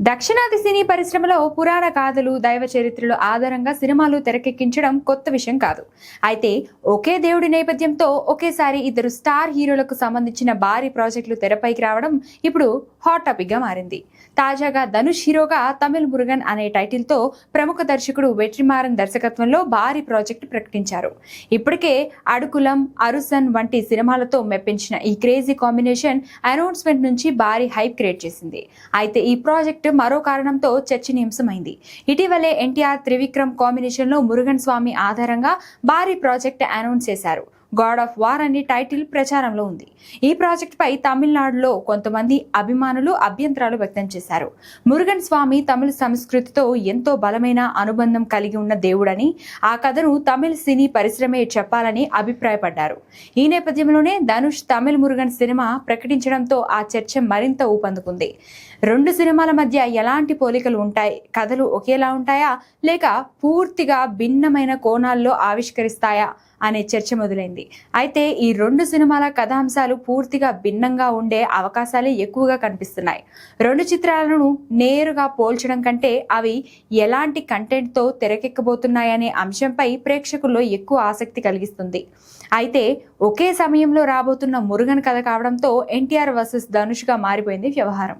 దక్షిణాది సినీ పరిశ్రమలో పురాణ గాథలు, దైవ చరిత్రలు ఆధారంగా సినిమాలు తెరకెక్కించడం కొత్త విషయం కాదు. అయితే ఒకే దేవుడి నేపథ్యంతో ఒకేసారి ఇద్దరు స్టార్ హీరోలకు సంబంధించిన భారీ ప్రాజెక్టులు తెరపైకి రావడం ఇప్పుడు హాట్ టాపిక్ గా మారింది. తాజాగా ధనుష్ హీరోగా తమిళ్ మురుగన్ అనే టైటిల్ తో ప్రముఖ దర్శకుడు వెట్రిమారన్ దర్శకత్వంలో భారీ ప్రాజెక్టు ప్రకటించారు. ఇప్పటికే అడుకులం, అరుసన్ వంటి సినిమాలతో మెప్పించిన ఈ క్రేజీ కాంబినేషన్ అనౌన్స్మెంట్ నుంచి భారీ హైప్ క్రియేట్ చేసింది. అయితే ఈ ప్రాజెక్ట్ మరో కారణంతో చర్చనీయాంశమైంది. ఇటీవలే ఎన్టీఆర్ త్రివిక్రమ్ కాంబినేషన్ లో మురుగన్ స్వామి ఆధారంగా భారీ ప్రాజెక్ట్ అనౌన్స్ చేశారు. గాడ్ ఆఫ్ వార్ అనే టైటిల్ ప్రచారంలో ఉంది. ఈ ప్రాజెక్ట్ పై తమిళనాడులో కొంతమంది అభిమానులు అభ్యంతరాలు వ్యక్తం చేశారు. మురుగన్ స్వామి తమిళ సంస్కృతితో ఎంతో బలమైన అనుబంధం కలిగి ఉన్న దేవుడని, ఆ కథను తమిళ సినీ పరిశ్రమే చెప్పాలని అభిప్రాయపడ్డారు. ఈ నేపథ్యంలోనే ధనుష్ తమిళ్ మురుగన్ సినిమా ప్రకటించడంతో ఆ చర్చ మరింత ఊపందుకుంది. రెండు సినిమాల మధ్య ఎలాంటి పోలికలు ఉంటాయి? కథలు ఒకేలా ఉంటాయా లేక పూర్తిగా భిన్నమైన కోణాల్లో ఆవిష్కరిస్తాయా అనే చర్చ మొదలైంది. అయితే ఈ రెండు సినిమాల కథాంశాలు పూర్తిగా భిన్నంగా ఉండే అవకాశాలే ఎక్కువగా కనిపిస్తున్నాయి. రెండు చిత్రాలను నేరుగా పోల్చడం కంటే అవి ఎలాంటి కంటెంట్తో తెరకెక్కబోతున్నాయనే అంశంపై ప్రేక్షకుల్లో ఎక్కువ ఆసక్తి కలిగిస్తుంది. అయితే ఒకే సమయంలో రాబోతున్న మురుగన్ కథ కావడంతో ఎన్టీఆర్ వర్సెస్ ధనుష్గా మారిపోయింది వ్యవహారం.